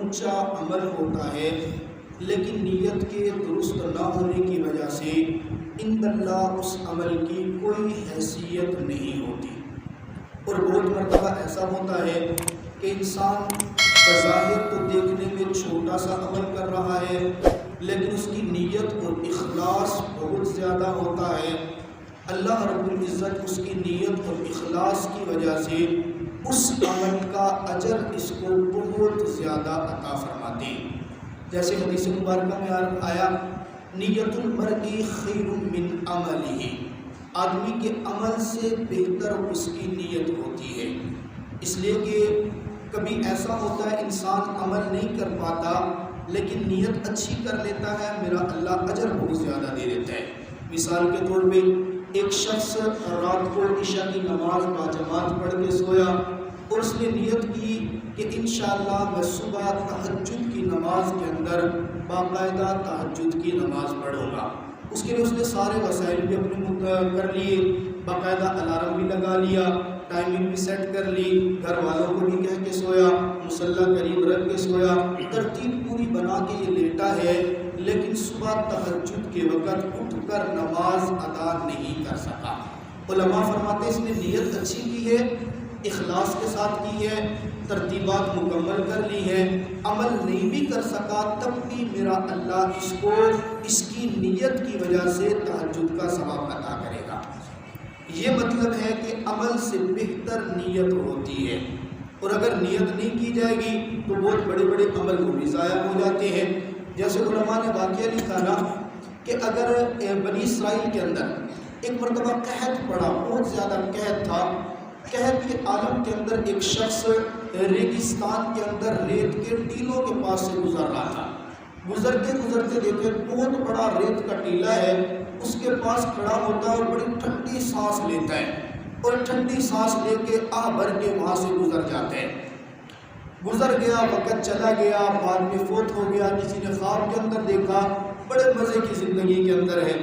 اونچا عمل ہوتا ہے لیکن نیت کے درست نہ ہونے کی وجہ سے عند اللہ اس عمل کی کوئی حیثیت نہیں ہوتی۔ اور بہت مرتبہ ایسا ہوتا ہے کہ انسان بظاہر تو دیکھنے میں چھوٹا سا عمل کر رہا ہے لیکن اس کی نیت اور اخلاص بہت زیادہ ہوتا ہے۔ اللہ رب العزت اس کی نیت اور اخلاص کی وجہ سے اس عمل کا اجر اس کو بہت زیادہ عطا فرماتے ہیں۔ جیسے حدیث مبارکہ میں آیا نیت المرء خیر من عملہ، آدمی کے عمل سے بہتر اس کی نیت ہوتی ہے۔ اس لیے کہ کبھی ایسا ہوتا ہے انسان عمل نہیں کر پاتا لیکن نیت اچھی کر لیتا ہے، میرا اللہ اجر بہت زیادہ دے دیتا ہے۔ مثال کے طور پہ ایک شخص رات کو عشاء کی نماز باجماعت پڑھ کے سویا اور اس نے نیت کی کہ انشاءاللہ میں صبح تہجد کی نماز کے اندر باقاعدہ تہجد کی نماز پڑھوں گا۔ اس کے لیے اس نے سارے وسائل بھی اپنے کر لیے، باقاعدہ الارم بھی لگا لیا، ٹائمنگ بھی سیٹ کر لی، گھر والوں کو بھی کہہ کے سویا، مصلی قریب رکھ کے سویا، ترتیب پوری بنا کے یہ لیٹا ہے لیکن صبح تہجد کے وقت اٹھ کر نماز ادا نہیں کر سکا۔ علماء فرماتے ہیں اس نے نیت اچھی کی ہے، اخلاص کے ساتھ کی ہے، ترتیبات مکمل کر لی ہے، عمل نہیں بھی کر سکا تب بھی میرا اللہ اس کو اس کی نیت کی وجہ سے تہجد کا ثواب عطا کرے گا۔ یہ مطلب ہے کہ عمل سے بہتر نیت ہوتی ہے، اور اگر نیت نہیں کی جائے گی تو بہت بڑے بڑے عمل وہ بھی ضائع ہو جاتے ہیں۔ جیسے علماء نے واقعہ لکھا نا کہ اگر بنی اسرائیل کے اندر ایک مرتبہ قحط پڑا، بہت زیادہ قحط تھا، قحط کے عالم کے اندر ایک شخص ریگستان کے اندر ریت کے ٹیلوں کے پاس سے گزر رہا تھا، گزرتے گزرتے دیکھے بہت بڑا ریت کا ٹیلا ہے، اس کے پاس کھڑا ہوتا ہے اور بڑی ٹھنڈی سانس لیتا ہے اور ٹھنڈی سانس لے کے آہ بھر کے وہاں سے گزر جاتے ہیں۔ گزر گیا، وقت چلا گیا، بعد میں فوت ہو گیا، کسی نے خواب کے اندر دیکھا، بڑے مزے کی زندگی کے اندر ہے،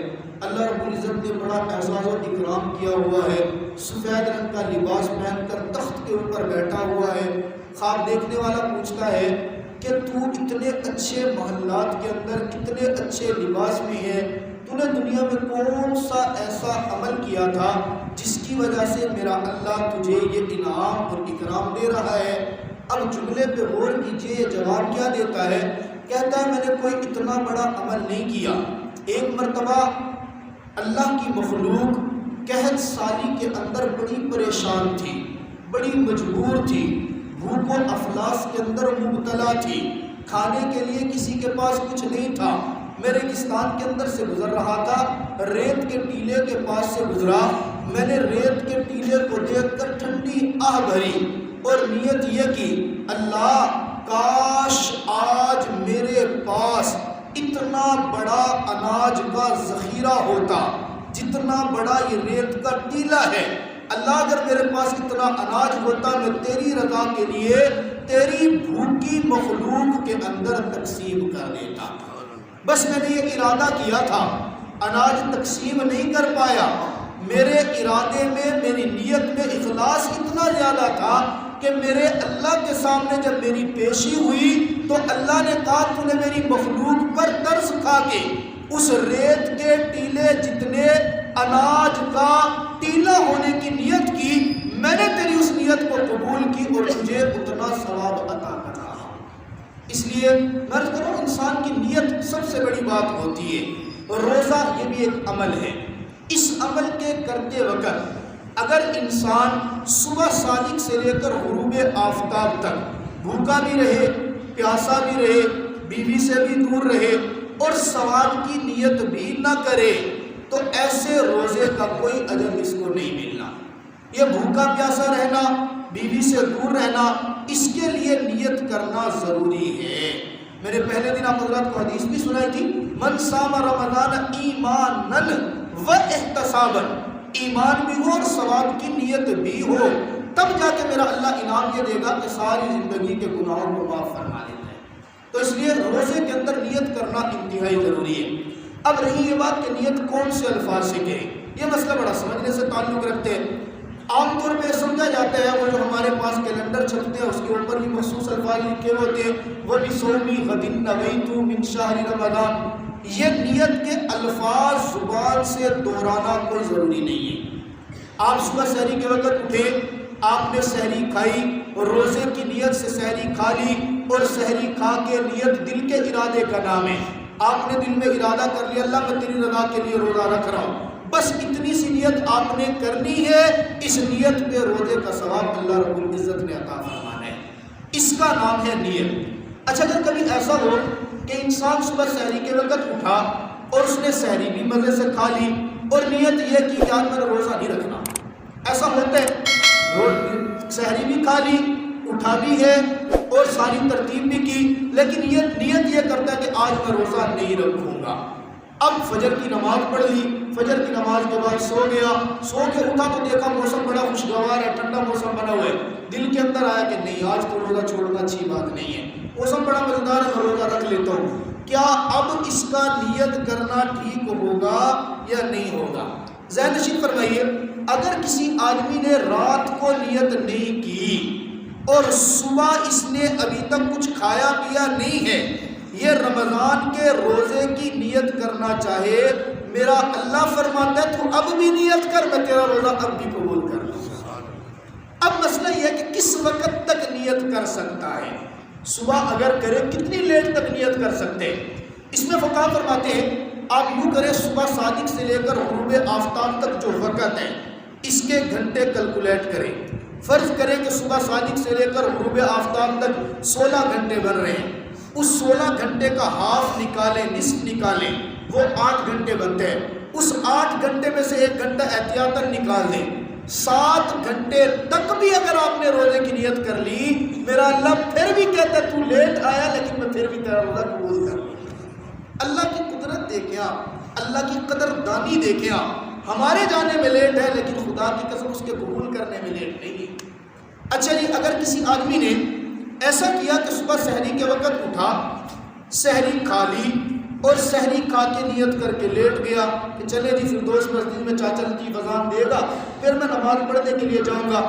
اللہ رب العزت نے بڑا اعزاز و اکرام کیا ہوا ہے، سفید رنگ کا لباس پہن کر تخت کے اوپر بیٹھا ہوا ہے۔ خواب دیکھنے والا پوچھتا ہے کہ تو اتنے اچھے محلات کے اندر اتنے اچھے لباس میں ہے، تو نے دنیا میں کون سا ایسا عمل کیا تھا جس کی وجہ سے میرا اللہ تجھے یہ انعام اور اکرام دے رہا ہے؟ اب جملے پہ غور کیجئے، یہ جواب کیا دیتا ہے؟ کہتا ہے میں نے کوئی اتنا بڑا عمل نہیں کیا، ایک مرتبہ اللہ کی مخلوق قحط سالی کے اندر بڑی پریشان تھی، بڑی مجبور تھی، بھوک و افلاس کے اندر مبتلا تھی، کھانے کے لیے کسی کے پاس کچھ نہیں تھا، میں ریگستان کے اندر سے گزر رہا تھا، ریت کے ٹیلے کے پاس سے گزرا، میں نے ریت کے ٹیلے کو دیکھ کر ٹھنڈی آہ بھری اور نیت یہ کی اللہ کاش آج میرے پاس اتنا بڑا اناج کا ذخیرہ ہوتا جتنا بڑا یہ ریت کا ٹیلا ہے، اللہ اگر میرے پاس اتنا اناج ہوتا میں تیری رضا کے لیے تیری بھوکی مخلوق کے اندر تقسیم کر دیتا۔ بس میں نے یہ ارادہ کیا تھا، اناج تقسیم نہیں کر پایا، میرے ارادے میں میری نیت میں اخلاص اتنا زیادہ تھا کہ میرے اللہ کے سامنے جب میری پیشی ہوئی تو اللہ نے کہا تو نے میری مخلوق پر ترس کھا کے اس ریت کے ٹیلے جتنے اناج کا ٹیلا ہونے کی نیت کی، میں نے تیری اس نیت کو قبول کی اور تجھے اتنا ثواب عطا کر رہا ہوں۔ اس لیے میں کروں انسان کی نیت سب سے بڑی بات ہوتی ہے، اور روزہ یہ بھی ایک عمل ہے۔ اس عمل کے کرتے وقت اگر انسان صبح صادق سے لے کر غروب آفتاب تک بھوکا بھی رہے، پیاسا بھی رہے، بیوی سے بھی دور رہے اور ثواب کی نیت بھی نہ کرے تو ایسے روزے کا کوئی اجر اس کو نہیں ملنا۔ یہ بھوکا پیاسا رہنا، بیوی سے دور رہنا، اس کے لیے نیت کرنا ضروری ہے۔ میں نے پہلے دن آپ حضرات کو حدیث بھی سنائی تھی، من صام رمضان ایمانا و احتسابا، ایمان بھی ہو اور ثواب کی نیت بھی ہو، تب جا کے میرا اللہ انعام یہ دے گا کہ ساری زندگی کے گناہوں کو معاف فرما دیتا ہے۔ تو اس لیے روزے کے اندر نیت کرنا انتہائی ضروری ہے۔ اب رہی یہ بات کہ نیت کون سے الفاظ سے کریں، یہ مسئلہ بڑا سمجھنے سے تعلق رکھتے ہیں۔ عام طور پہ سمجھا جاتا ہے وہ جو ہمارے پاس کیلنڈر چھپتے ہیں، اس کے اوپر بھی مخصوص الفاظ لکھے ہوتے ہیں، وَبِصَوْمِ غَدٍ نَوَيْتُ مِنْ شَهْرِ رَمَضَانَ۔ یہ نیت کے الفاظ زبان سے دہرانا کوئی ضروری نہیں ہے۔ آپ صبح سحری کے وقت اٹھے، آپ نے سحری کھائی اور روزے کی نیت سے سحری کھا لی، اور سحری کھا کے نیت دل کے ارادے کا نام ہے۔ آپ نے دل میں ارادہ کر لیا اللہ میں تیری رضا کے لیے روزہ رکھ رہا ہوں، بس اتنی سی نیت آپ نے کرنی ہے، اس نیت پہ روزے کا ثواب اللہ رب العزت نے عطا فرمانا ہے، اس کا نام ہے نیت۔ اچھا اگر کبھی ایسا ہو کہ انسان صبح سحری کے وقت اٹھا اور اس نے سحری بھی مزے سے کھا لی اور نیت یہ کہ یار میں نے روزہ نہیں رکھنا، ایسا ہوتا ہے، سحری بھی کھا لی، اٹھا بھی ہے اور ساری ترتیب بھی کی، لیکن یہ نیت یہ کرتا ہے کہ آج میں روزہ نہیں رکھوں گا۔ اب فجر کی نماز پڑھ لی، فجر کی نماز کے بعد سو گیا، سو کے اٹھا تو دیکھا موسم بڑا خوشگوار ہے، ٹھنڈا موسم بنا ہوا ہے، دل کے اندر آیا کہ نہیں آج تو روزہ چھوڑنا اچھی بات نہیں ہے، موسم بڑا مزیدار ہے، میں روزہ رکھ لیتا ہوں۔ کیا اب اس کا نیت کرنا ٹھیک ہوگا یا نہیں ہوگا؟ ذہن نشین فرمائیے، اگر کسی آدمی نے رات کو نیت نہیں کی اور صبح اس نے ابھی تک کچھ کھایا پیا نہیں ہے، یہ رمضان کے روزے کی نیت کرنا چاہے، میرا اللہ فرماتا ہے تو اب بھی نیت کر، میں تیرا روزہ اب بھی قبول کر لوں گا۔ اب مسئلہ یہ ہے کہ کس وقت تک نیت کر سکتا ہے، صبح اگر کرے کتنی لیٹ تک نیت کر سکتے؟ اس میں فقہا فرماتے ہیں آپ یوں کریں، صبح صادق سے لے کر غروب آفتاب تک جو وقت ہے اس کے گھنٹے کیلکولیٹ کریں، فرض کریں کہ صبح صادق سے لے کر غروب آفتاب تک 16 گھنٹے بن رہے ہیں، اس 16 گھنٹے کا ہاف نکالیں، نصف نکالیں، وہ 8 گھنٹے بنتے ہیں، اس 8 گھنٹے میں سے 1 گھنٹہ احتیاطاً نکال دیں، 7 گھنٹے تک بھی اگر آپ نے روزے کی نیت کر لی، میرا اللہ پھر بھی کہتا ہے تو لیٹ آیا لیکن میں پھر بھی تیرا روزہ قبول کر لوں۔ اللہ کی قدرت دیکھیں آپ، اللہ کی قدر دانی دیکھیں آپ، ہمارے جانے میں لیٹ ہے لیکن خدا کی قسم اس کے قبول کرنے میں لیٹ نہیں ہے۔ اچھا جی، اگر کسی آدمی نے ایسا کیا کہ صبح سحری کے وقت اٹھا، سحری کھا لی اور سحری کھا کے نیت کر کے لیٹ گیا کہ چلے جی فردوس مسجد میں چاچا کی اذان دے گا پھر میں نماز پڑھنے کے لیے جاؤں گا،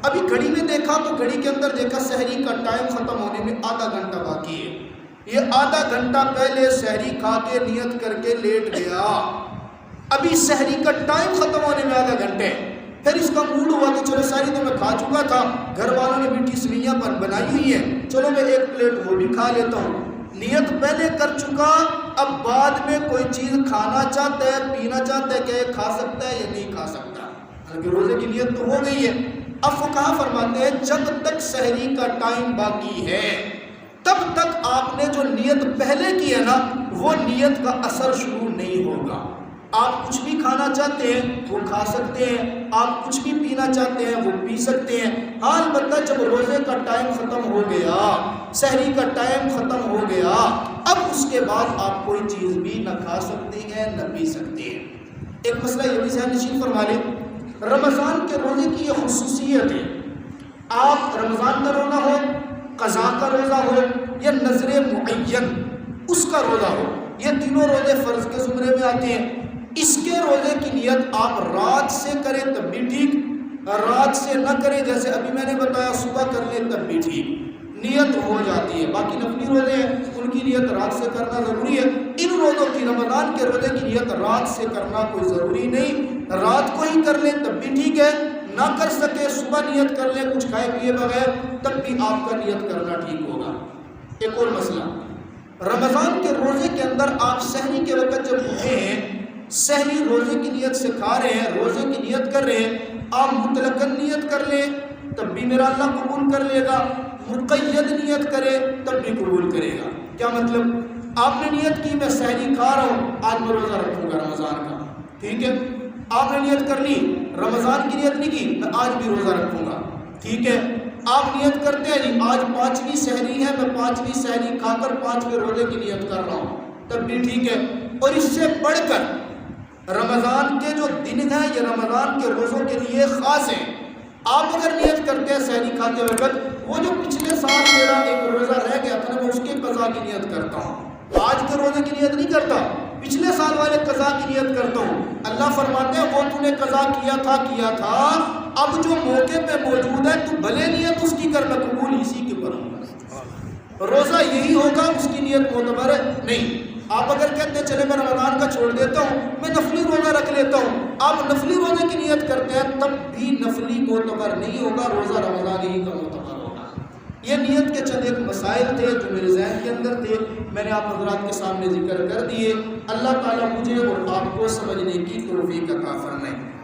ابھی گھڑی میں دیکھا تو گھڑی کے اندر دیکھا سحری کا ٹائم ختم ہونے میں آدھا گھنٹہ باقی ہے، یہ آدھا گھنٹہ پہلے سحری کھا کے نیت کر کے لیٹ گیا، ابھی سحری کا ٹائم ختم ہونے میں آدھا گھنٹے، پھر اس کا موڈ ہوا کہ چلو سحری تو میں کھا چکا تھا، گھر والوں نے میٹھی سویاں بنائی ہوئی ہیں، چلو میں 1 پلیٹ وہ بھی کھا لیتا ہوں، نیت پہلے کر چکا، اب بعد میں کوئی چیز کھانا چاہتا ہے پینا چاہتا ہے کہ یہ کھا سکتا ہے یا نہیں کھا سکتا، حالانکہ روزے کی نیت تو ہو گئی ہے۔ اب فقہا فرماتے ہیں جب تک سحری کا ٹائم باقی ہے تب تک آپ نے جو نیت پہلے کی ہے نا وہ نیت کا اثر شروع نہیں ہوگا۔ آپ کچھ بھی کھانا چاہتے ہیں وہ کھا سکتے ہیں، آپ کچھ بھی پینا چاہتے ہیں وہ پی سکتے ہیں، ہاں البتہ جب روزے کا ٹائم ختم ہو گیا، سحری کا ٹائم ختم ہو گیا، اب اس کے بعد آپ کوئی چیز بھی نہ کھا سکتے ہیں نہ پی سکتے ہیں۔ ایک مسئلہ یہ بھی ذہن نشین فرما لیں، رمضان کے روزے کی یہ خصوصیت ہے، آپ رمضان کا روزہ ہو، قضا کا روزہ ہو یا نظر معین اس کا روزہ ہو، یہ تینوں روزے فرض کے زمرے میں آتے ہیں، اس کے روزے کی نیت آپ رات سے کریں تب بھی ٹھیک، رات سے نہ کریں جیسے ابھی میں نے بتایا صبح کر لیں تب بھی ٹھیک، نیت ہو جاتی ہے۔ باقی نفلی روزے ہیں ان کی نیت رات سے کرنا ضروری ہے، ان روزوں کی رمضان کے روزے کی نیت رات سے کرنا کوئی ضروری نہیں، رات کو ہی کر لیں تب بھی ٹھیک ہے، نہ کر سکے صبح نیت کر لیں کچھ کھائے پیے بغیر تب بھی آپ کا نیت کرنا ٹھیک ہوگا۔ ایک اور مسئلہ، رمضان کے روزے کے اندر آپ سحری کے وقت جب اٹھے ہیں، سحری روزے کی نیت سے کھا رہے ہیں، روزے کی نیت کر رہے ہیں، آپ مطلقاً نیت کر لیں تب بھی میرا اللہ قبول کر لے گا، مقید نیت کرے تب بھی قبول کرے گا۔ کیا مطلب؟ آپ نے نیت کی میں سحری کھا رہا ہوں آج میں روزہ رکھوں گا رمضان کا، ٹھیک ہے، آپ نے نیت کر لی، رمضان کی نیت نہیں کی میں آج بھی روزہ رکھوں گا، ٹھیک ہے، آپ نیت کرتے ہیں جی آج 5ویں سحری ہے میں 5ویں سحری کھا کر 5ویں روزے کی نیت کر رہا ہوں تب بھی ٹھیک ہے۔ اور اس سے بڑھ کر رمضان کے جو دن ہیں یہ رمضان کے روزوں کے لیے خاص ہیں، آپ اگر نیت کرتے ہیں سحری کھاتے وقت وہ جو پچھلے سال میرا ایک روزہ رہ گیا تھا میں اس کے قضا کی نیت کرتا ہوں، آج کے روزے کی نیت نہیں کرتا، پچھلے سال والے قضا کی نیت کرتا ہوں، اللہ فرماتے ہیں وہ تو نے قضا کیا تھا اب جو موقع پہ موجود ہے تو بھلے نیت اس کی کر، میں قبول اسی کے کروں گا، روزہ یہی ہوگا، اس کی نیت معتبر نہیں۔ آپ اگر کہتے ہیں چلے میں رمضان کا چھوڑ دیتا ہوں، میں نفلی روزہ رکھ لیتا ہوں، آپ نفلی روزے کی نیت کرتے ہیں، تب بھی نفلی معتبر نہیں ہوگا، روزہ رمضان ہی کا معتبر ہوگا۔ یہ نیت کے چند ایک مسائل تھے جو میرے ذہن کے اندر تھے، میں نے آپ حضرات کے سامنے ذکر کر دیے۔ اللہ تعالیٰ مجھے اور آپ کو سمجھنے کی توفیق عطا فرمائے۔